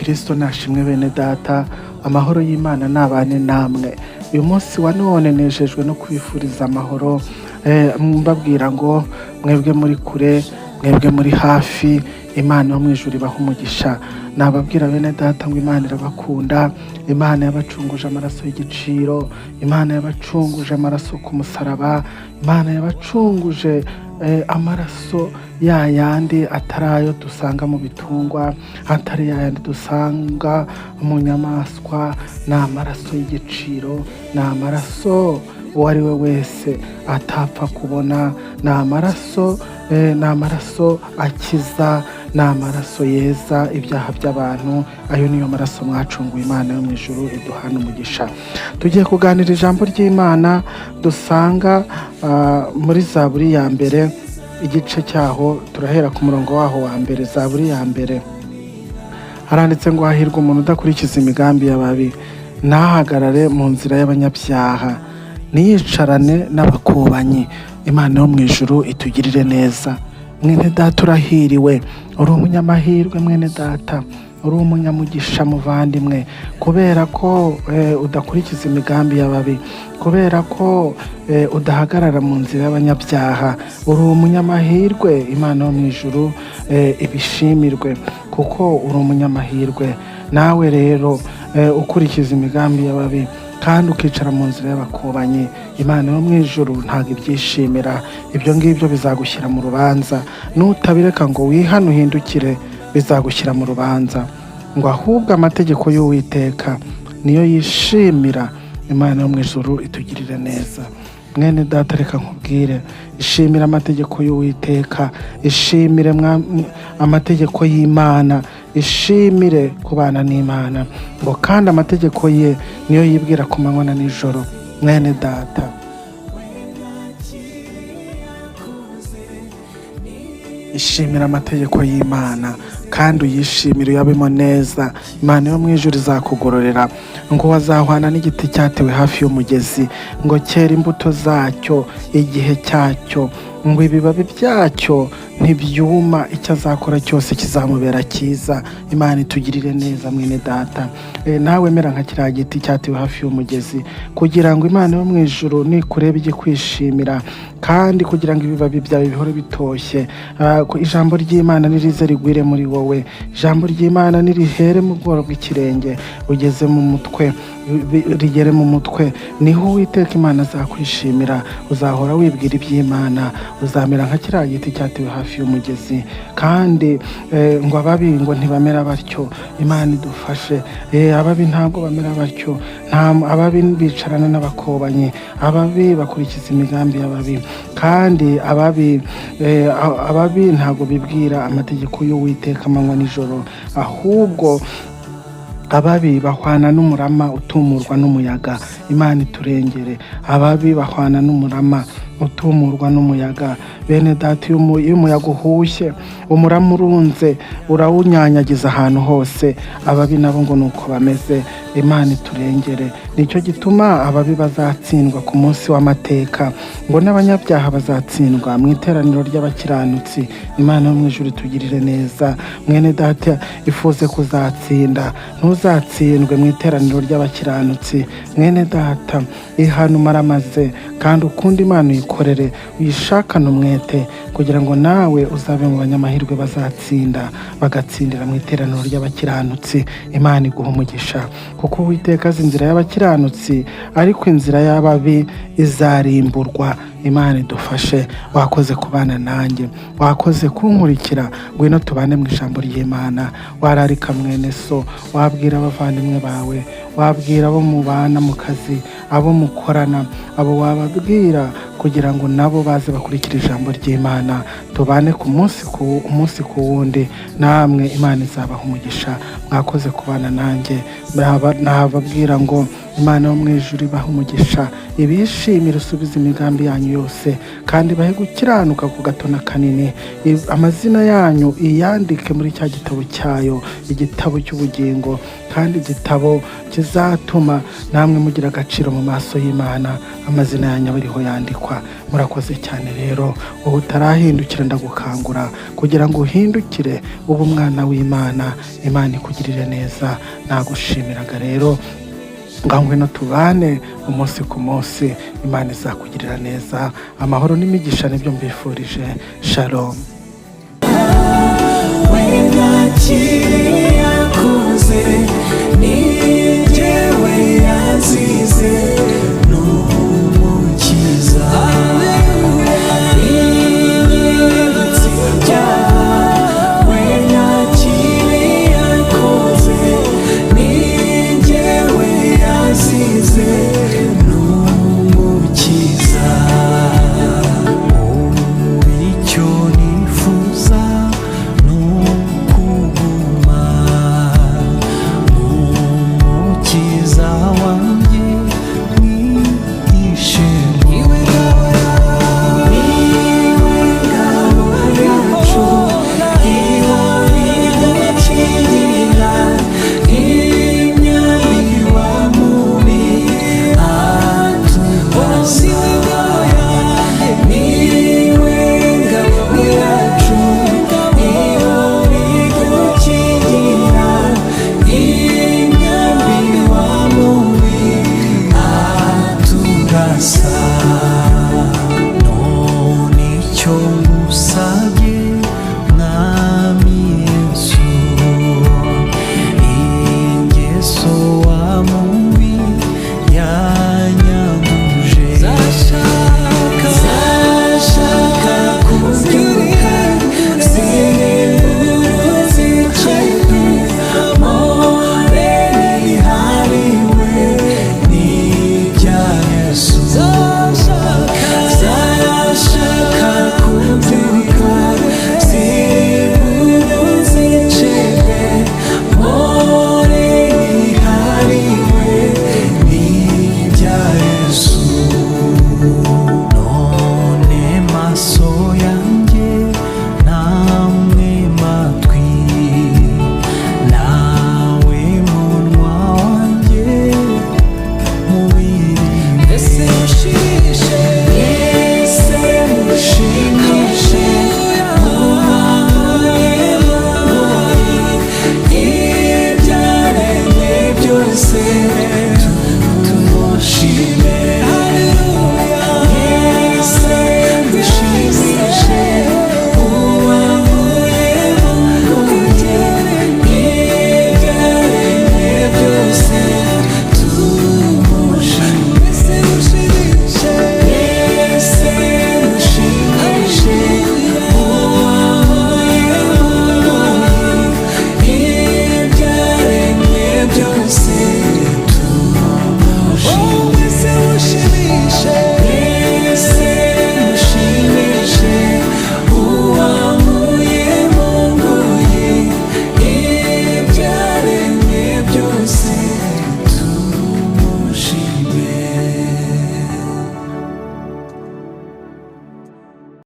Kristo nashimwe bene data, amahoro y'Imana nabane namwe. Uyu munsi wa none nejejwe no kwifuriza amahoro, mbabwira ngo mwebwe muri kure, mwebwe muri hafi, Imana yo mu ijuru ibaha umugisha. Nababwira bene data ngo Imana irabakunda, Imana yabacunguje amaraso y'igiciro, Imana yabacunguje amaraso ku musaraba, Imana yabacunguje amaraso ya yandi atari ayo dusanga mu bitungwa, atari ya yandi dusanga mu nyamaswa. Ni amaraso y'igiciro, ni amaraso uwo ari we wese atapfa kubona, ni amaraso akiza, ni amaraso yeza ibyaha by'abantu. Ayo niyo maraso mwacunguye, Imana yo mu ijuru iduhana umugisha. Tugiye kuganira ijambo ry'Imana dusanga muri Zaburi ya mbere, igice cyaho turahera ku murongo waho wa mbere. Zaburi ya mbere haranditse ngo hahirwa umuntu udakurikiza imigambi yababi, ntahagarare mu nzira y'abanyabyaha, ntiyicarane n'abakubanyi. Imana yo mu ijuru itugirire neza. Mwene data urahiriwe, uri umunyamahirwe mwene data, uri umunyamugisha muvandimwe, kubera ko udakurikiza imigambi yababi, kubera ko udahagarara mu nzira y'abanyabyaha. Uri umunyamahirwe, Imana yo mu ijuru ibishimirwe, kuko uri umunyamahirwe. Nawe rero ukurikiza imigambi yababi kandi ukicara mu nzira y'abakubanyi, Imana yo mu ijuru ntabwo ibyishimira. Ibyo ngibyo bizagushyira mu rubanza, nutabireka ngo wihane uhindukire bizagushyira mu rubanza. Ngo ahubwo amategeko y'Uwiteka niyo yishimira. Imana yo mu ijuru itugirire neza. Mwene data reka nkubwire, ishimira amategeko y'Uwiteka, ishimire amategeko y'Imana, ishimire kubana n'Imana. Ngo kandi amategeko ye niyo yibwira ku manywa na nijoro. Mwene data, ishimira amategeko y'Imana kandi uyishimire uyabemo neza. Imana yo mu ijuru izakugororera. Ngo wazahwana n'igiti cyatewe hafi y'umugezi, ngo cyera imbuto zacyo igihe cyacyo, ngo ibibabi byacyo ntibyuma, icyo azakora cyose kizamubera cyiza. Imana itugirire neza mwene data. Nawe mera nka kiriya giti cyatewe hafi y'umugezi, kugira ngo Imana yo mu ijuru nikureba ijye kwishimira, kandi kugira ngo ibibabi byawe bihore bitoshye. Ijambo ry'Imana nirize rigwire muri wowe, ijambo ry'Imana nirihere mu bworo bw'ikirenge ugeze mu mutwe, rigere mu mutwe. Niho Uwiteka Imana azakwishimira. Uzahora wibwira iby'Imana, uzamera nka kiriya giti cyatewe hafi y'umugezi. Kandi ngo ababi ngo ntibamera batyo. Imana idufashe. Ababi ntabwo bamera batyo. Ababi bicarana n'abakubanyi, ababi bakurikiza imigambi y'ababi, kandi ababi ntabwo bibwira amategeko y'Uwiteka amanywa nijoro, ahubwo ababi bahwana n'umurama utumurwa n'umuyaga. Imana iturengere. Ababi bahwana n'umurama utumurwa n'umuyaga. Bene data, iyo umuyaga uhushye, umurama urunze, urawunyanyagiza ahantu hose. Ababi nabo ngo nuko bameze. Imana iturengere. Nicyo gituma ababi bazatsindwa ku munsi w'amateka, ngo n'abanyabyaha bazatsindwa mu iteraniro ry'abakiranutsi. Imana yo mu ijuru itugirire neza. Mwene data, ifuze kuzatsinda, ntuzatsindwe mu iteraniro ry'abakiranutsi. Mwene data, ihana umaramaze kandi ukunda Imana uyikorere, uyishakane umwete, kugira ngo nawe uzabe mu banyamahirwe bazatsinda, bagatsindira mu iteraniro ry'abakiranutsi. Imana iguha umugisha, kuko Uwiteka azi inzira y'abakiranutsi, ariko inzira y'ababi izarimburwa. Imana idufashe. Wakoze kubana nanjye, wakoze kunkurikira. Ngwino tubane mu ijambo ry'Imana. Wararika mwene so, wabwira abavandimwe bawe, wabwira abo mubana mu kazi, abo mukorana, abo wababwira, kugira ngo nabo baze bakurikira ijambo ry'Imana. Tubane ku munsi ku wundi. Namwe Imana izabaha umugisha. Mwakoze kubana nanjye. Nababwira ngo Imana yo mu ijuru ibaha umugisha, ibishimire usubize imigambi yanyu yose, kandi bahe gukiranuka ku gato na kanini. Amazina yanyu iyandike muri cya gitabo cyayo, igitabo cy'ubugingo, kandi igitabo kizatuma namwe mugira agaciro mu maso y'Imana. Amazina yanyu aba ariho yandikwa. Murakoze cyane rero, wowe utarahindukira ndagukangura kugira ngo uhindukire ube umwana w'Imana, Imana ikugirire neza. Nagushimiraga rero, ngaho ngwino tubane umunsi ku munsi, Imana izakugirira neza. Amahoro n'imigisha nibyo mbifurije. Shalom. She